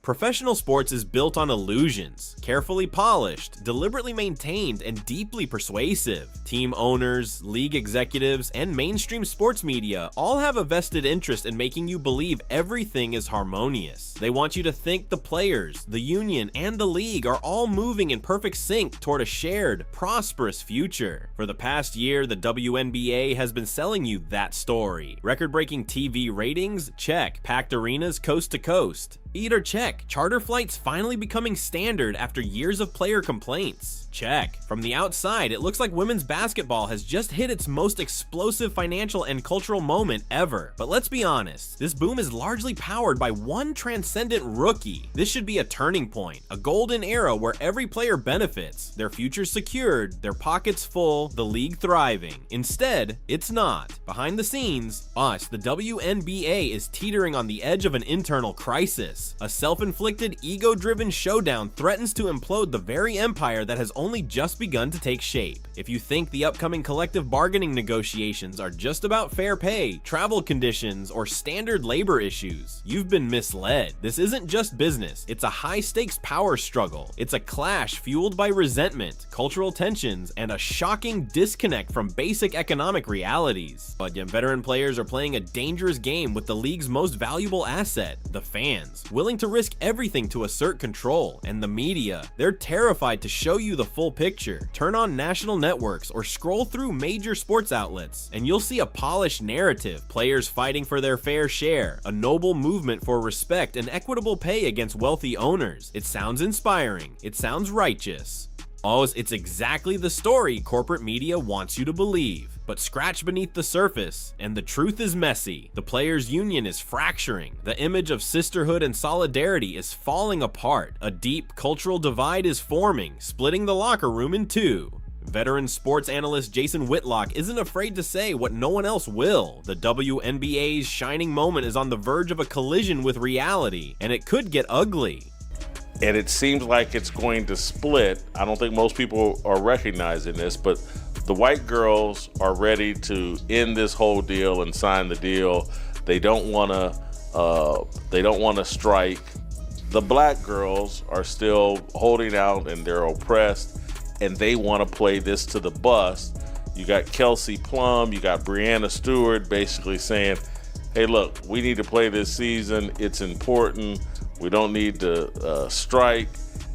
Professional sports is built on illusions, carefully polished, deliberately maintained, and deeply persuasive. Team owners, league executives, and mainstream sports media all have a vested interest in making you believe everything is harmonious. They want you to think the players, the union, and the league are all moving in perfect sync toward a shared, prosperous future. For the past year, the WNBA has been selling you that story. Record-breaking TV ratings? Check. Packed arenas coast to coast. Eat or check. Charter flights finally becoming standard after years of player complaints. Check. From the outside, it looks like women's basketball has just hit its most explosive financial and cultural moment ever. But let's be honest, this boom is largely powered by one transcendent rookie. This should be a turning point, a golden era where every player benefits, their future secured, their pockets full, the league thriving. Instead, it's not. Behind the scenes, the WNBA is teetering on the edge of an internal crisis. A self-inflicted, ego-driven showdown threatens to implode the very empire that has only just begun to take shape. If you think the upcoming collective bargaining negotiations are just about fair pay, travel conditions, or standard labor issues, you've been misled. This isn't just business, it's a high-stakes power struggle. It's a clash fueled by resentment, cultural tensions, and a shocking disconnect from basic economic realities. But yet veteran players are playing a dangerous game with the league's most valuable asset, the fans, willing to risk everything to assert control. And the media, they're terrified to show you the full picture. Turn on national networks or scroll through major sports outlets, and you'll see a polished narrative, players fighting for their fair share, a noble movement for respect and equitable pay against wealthy owners. It sounds inspiring. It sounds righteous. It's exactly the story corporate media wants you to believe. But scratch beneath the surface, and the truth is messy. The players' union is fracturing. The image of sisterhood and solidarity is falling apart. A deep cultural divide is forming, splitting the locker room in two. Veteran sports analyst Jason Whitlock isn't afraid to say what no one else will. The WNBA's shining moment is on the verge of a collision with reality, and it could get ugly. And it seems like it's going to split. I don't think most people are recognizing this, but the white girls are ready to end this whole deal and sign the deal. They don't want to strike. The black girls are still holding out and they're oppressed, and they want to play this to the bust. You got Kelsey Plum, you got Breanna Stewart basically saying, hey, look, we need to play this season. It's important. We don't need to strike.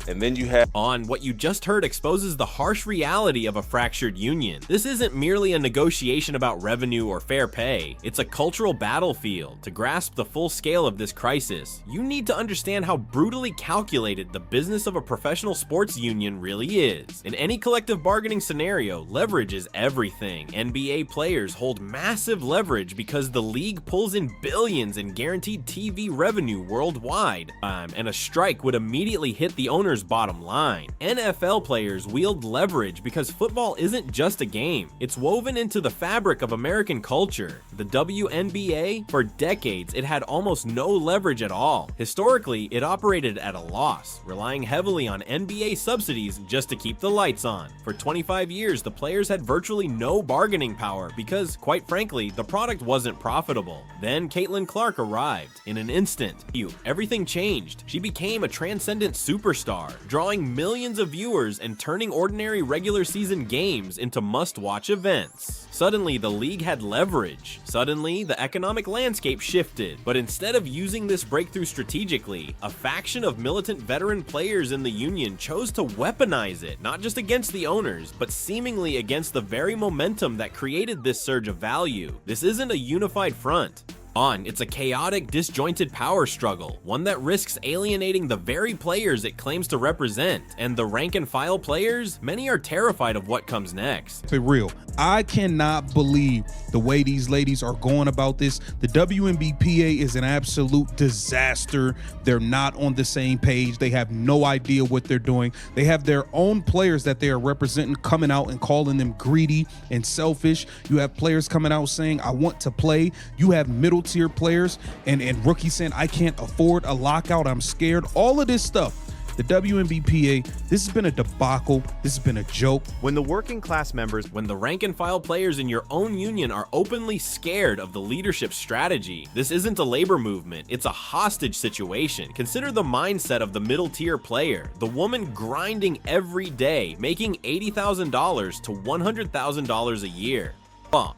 And then you have what you just heard exposes the harsh reality of a fractured union. This isn't merely a negotiation about revenue or fair pay. It's a cultural battlefield. To grasp the full scale of this crisis, you need to understand how brutally calculated the business of a professional sports union really is. In any collective bargaining scenario, leverage is everything. NBA players hold massive leverage because the league pulls in billions in guaranteed TV revenue worldwide, and a strike would immediately hit the owner's bottom line. NFL players wield leverage because football isn't just a game. It's woven into the fabric of American culture. The WNBA, for decades, it had almost no leverage at all. Historically, it operated at a loss, relying heavily on NBA subsidies just to keep the lights on. For 25 years, the players had virtually no bargaining power because, quite frankly, the product wasn't profitable. Then Caitlin Clark arrived. In an instant, everything changed. She became a transcendent superstar, drawing millions of viewers and turning ordinary regular season games into must-watch events. Suddenly, the league had leverage. Suddenly, the economic landscape shifted. But instead of using this breakthrough strategically, a faction of militant veteran players in the union chose to weaponize it, not just against the owners, but seemingly against the very momentum that created this surge of value. This isn't a unified front. It's a chaotic, disjointed power struggle, one that risks alienating the very players it claims to represent. And the rank-and-file players, many are terrified of what comes next. Say real, I cannot believe the way these ladies are going about this. The WNBPA is an absolute disaster. They're not on the same page. They have no idea what they're doing. They have their own players that they are representing coming out and calling them greedy and selfish. You have players coming out saying, I want to play. You have middle-tier players and rookies saying, I can't afford a lockout. I'm scared. All of this stuff The WNBPA, this has been a debacle. This has been a joke. When the working class members, when the rank and file players in your own union are openly scared of the leadership strategy, this isn't a labor movement, it's a hostage situation. Consider the mindset of the middle tier player, the woman grinding every day, making $80,000 to $100,000 a year.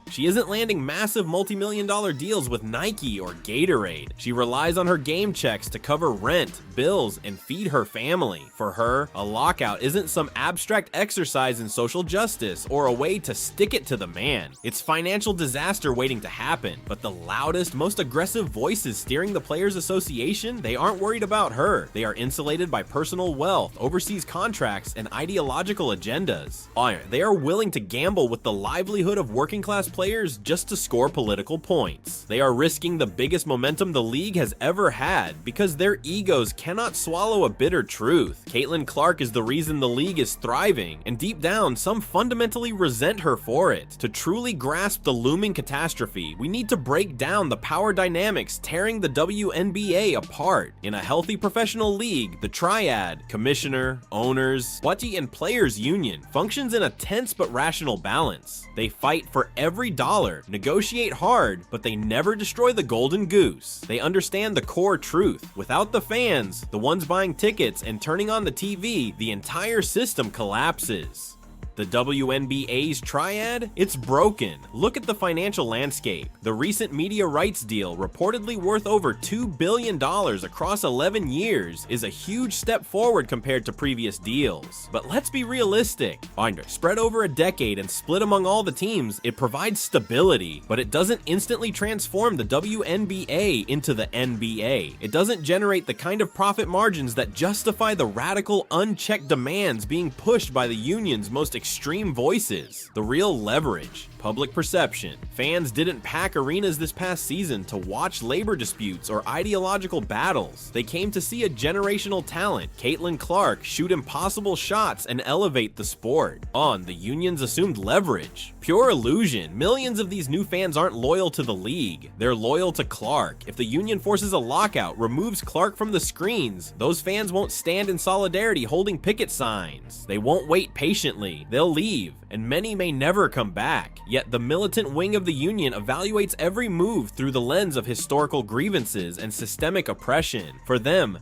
She isn't landing massive multi-million-dollar deals with Nike or Gatorade. She relies on her game checks to cover rent, bills, and feed her family. For her, a lockout isn't some abstract exercise in social justice or a way to stick it to the man. It's financial disaster waiting to happen. But the loudest, most aggressive voices steering the Players Association, they aren't worried about her. They are insulated by personal wealth, overseas contracts, and ideological agendas. They are willing to gamble with the livelihood of working class players just to score political points. They are risking the biggest momentum the league has ever had because their egos cannot swallow a bitter truth. Caitlin Clark is the reason the league is thriving, and deep down, some fundamentally resent her for it. To truly grasp the looming catastrophe, we need to break down the power dynamics tearing the WNBA apart. In a healthy professional league, the triad, commissioner, owners, Wati, and players union functions in a tense but rational balance. They fight for every dollar, negotiate hard, but they never destroy the golden goose. They understand the core truth. Without the fans, the ones buying tickets and turning on the TV, the entire system collapses. The WNBA's triad? It's broken. Look at the financial landscape. The recent media rights deal, reportedly worth over $2 billion across 11 years, is a huge step forward compared to previous deals. But let's be realistic. Spread over a decade and split among all the teams, it provides stability, but it doesn't instantly transform the WNBA into the NBA. It doesn't generate the kind of profit margins that justify the radical, unchecked demands being pushed by the union's most extreme voices. The real leverage, public perception. Fans didn't pack arenas this past season to watch labor disputes or ideological battles. They came to see a generational talent, Caitlin Clark, shoot impossible shots and elevate the sport. The union's assumed leverage. Pure illusion. Millions of these new fans aren't loyal to the league. They're loyal to Clark. If the union forces a lockout, removes Clark from the screens, those fans won't stand in solidarity holding picket signs. They won't wait patiently. They'll leave, and many may never come back. Yet the militant wing of the union evaluates every move through the lens of historical grievances and systemic oppression. For them,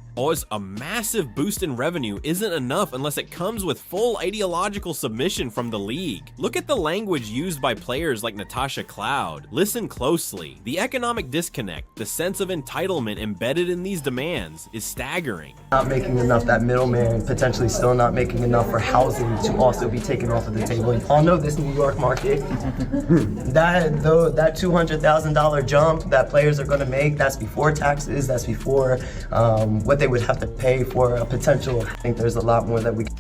a massive boost in revenue isn't enough unless it comes with full ideological submission from the league. Look at the language used by players like Natasha Cloud. Listen closely. The economic disconnect, the sense of entitlement embedded in these demands, is staggering. Not making enough, that middleman potentially still not making enough for housing to also be taken off of the table. You all know this New York market. That $200,000 jump that players are going to make, that's before taxes, that's before what they would have to pay for a potential. I think there's a lot more that we can.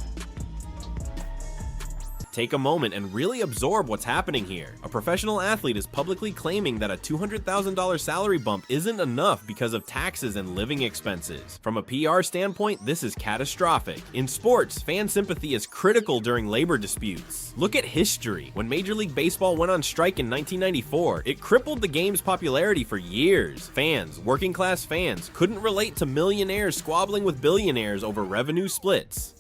Take a moment and really absorb what's happening here. A professional athlete is publicly claiming that a $200,000 salary bump isn't enough because of taxes and living expenses. From a PR standpoint, this is catastrophic. In sports, fan sympathy is critical during labor disputes. Look at history. When Major League Baseball went on strike in 1994, it crippled the game's popularity for years. Fans, working class fans, couldn't relate to millionaires squabbling with billionaires over revenue splits.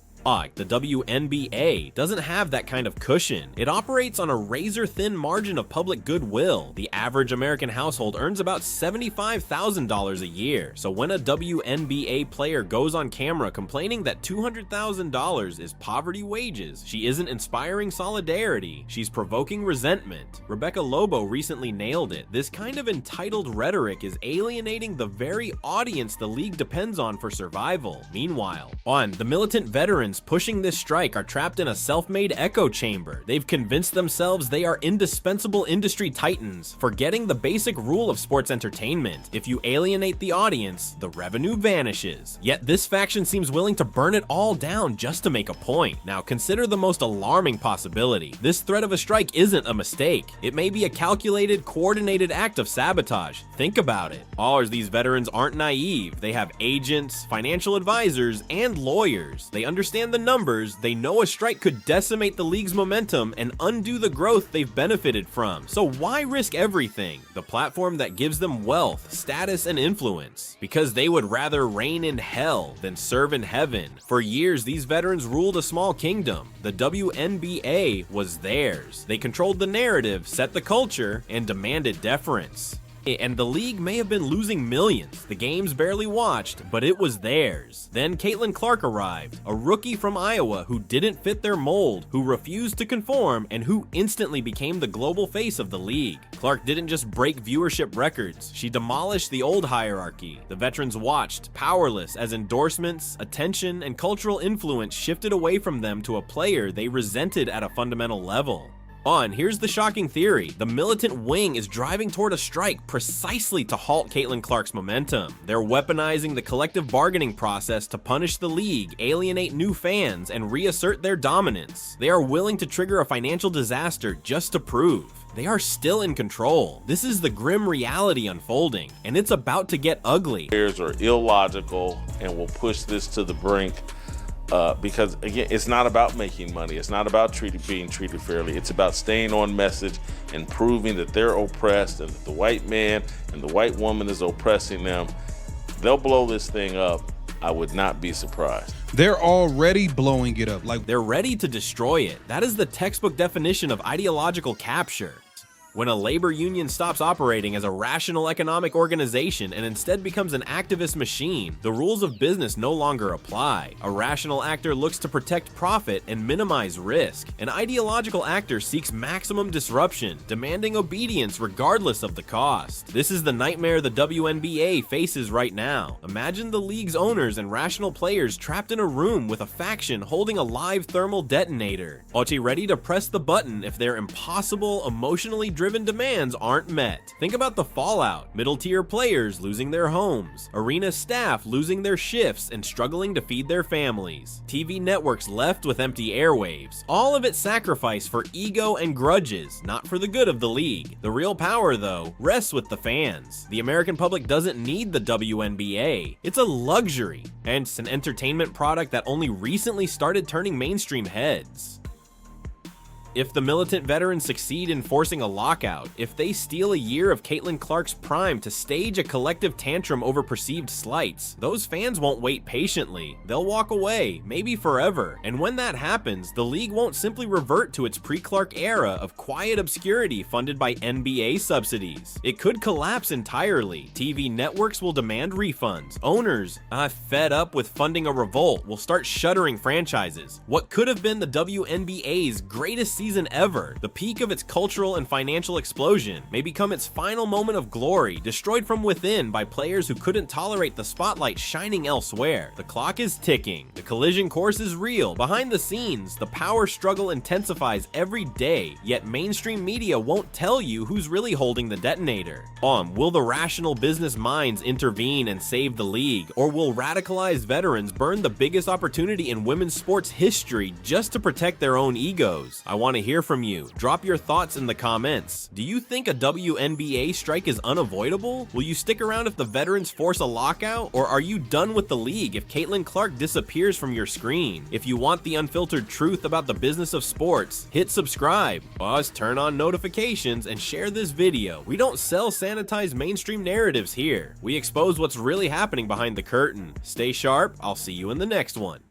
The WNBA doesn't have that kind of cushion. It operates on a razor-thin margin of public goodwill. The average American household earns about $75,000 a year. So when a WNBA player goes on camera complaining that $200,000 is poverty wages, she isn't inspiring solidarity, she's provoking resentment. Rebecca Lobo recently nailed it. This kind of entitled rhetoric is alienating the very audience the league depends on for survival. Meanwhile, the militant veterans pushing this strike are trapped in a self-made echo chamber. They've convinced themselves they are indispensable industry titans, forgetting the basic rule of sports entertainment. If you alienate the audience, the revenue vanishes. Yet this faction seems willing to burn it all down just to make a point. Now consider the most alarming possibility. This threat of a strike isn't a mistake. It may be a calculated, coordinated act of sabotage. Think about it. These veterans aren't naive. They have agents, financial advisors, and lawyers. They understand understand the numbers, they know a strike could decimate the league's momentum and undo the growth they've benefited from. So why risk everything? The platform that gives them wealth, status, and influence. Because they would rather reign in hell than serve in heaven. For years, these veterans ruled a small kingdom. The WNBA was theirs. They controlled the narrative, set the culture, and demanded deference. And the league may have been losing millions, the games barely watched, but it was theirs. Then Caitlin Clark arrived, a rookie from Iowa who didn't fit their mold, who refused to conform, and who instantly became the global face of the league. Clark didn't just break viewership records, she demolished the old hierarchy. The veterans watched, powerless, as endorsements, attention, and cultural influence shifted away from them to a player they resented at a fundamental level. Here's the shocking theory. The militant wing is driving toward a strike precisely to halt Caitlin Clark's momentum. They're weaponizing the collective bargaining process to punish the league, alienate new fans, and reassert their dominance. They are willing to trigger a financial disaster just to prove they are still in control. This is the grim reality unfolding, and it's about to get ugly. Players are illogical and will push this to the brink. Because again, it's not about making money. It's not about being treated fairly. It's about staying on message and proving that they're oppressed and that the white man and the white woman is oppressing them. They'll blow this thing up. I would not be surprised. They're already blowing it up. Like, they're ready to destroy it. That is the textbook definition of ideological capture. When a labor union stops operating as a rational economic organization and instead becomes an activist machine, the rules of business no longer apply. A rational actor looks to protect profit and minimize risk. An ideological actor seeks maximum disruption, demanding obedience regardless of the cost. This is the nightmare the WNBA faces right now. Imagine the league's owners and rational players trapped in a room with a faction holding a live thermal detonator, ready to press the button if their impossible, emotionally driven demands aren't met. Think about the fallout. Middle-tier players losing their homes, arena staff losing their shifts and struggling to feed their families, TV networks left with empty airwaves. All of it sacrificed for ego and grudges, not for the good of the league. The real power, though, rests with the fans. The American public doesn't need the WNBA. It's a luxury, and it's an entertainment product that only recently started turning mainstream heads. If the militant veterans succeed in forcing a lockout, if they steal a year of Caitlin Clark's prime to stage a collective tantrum over perceived slights, those fans won't wait patiently. They'll walk away, maybe forever. And when that happens, the league won't simply revert to its pre-Clark era of quiet obscurity funded by NBA subsidies. It could collapse entirely. TV networks will demand refunds. Owners, fed up with funding a revolt, will start shuttering franchises. What could have been the WNBA's greatest season ever, the peak of its cultural and financial explosion, may become its final moment of glory, destroyed from within by players who couldn't tolerate the spotlight shining elsewhere. The clock is ticking. The collision course is real. Behind the scenes, the power struggle intensifies every day, yet mainstream media won't tell you who's really holding the detonator. Will the rational business minds intervene and save the league, or will radicalized veterans burn the biggest opportunity in women's sports history just to protect their own egos? I want to hear from you. Drop your thoughts in the comments. Do you think a WNBA strike is unavoidable? Will you stick around if the veterans force a lockout? Or are you done with the league if Caitlin Clark disappears from your screen? If you want the unfiltered truth about the business of sports, hit subscribe, turn on notifications, and share this video. We don't sell sanitized mainstream narratives here. We expose what's really happening behind the curtain. Stay sharp. I'll see you in the next one.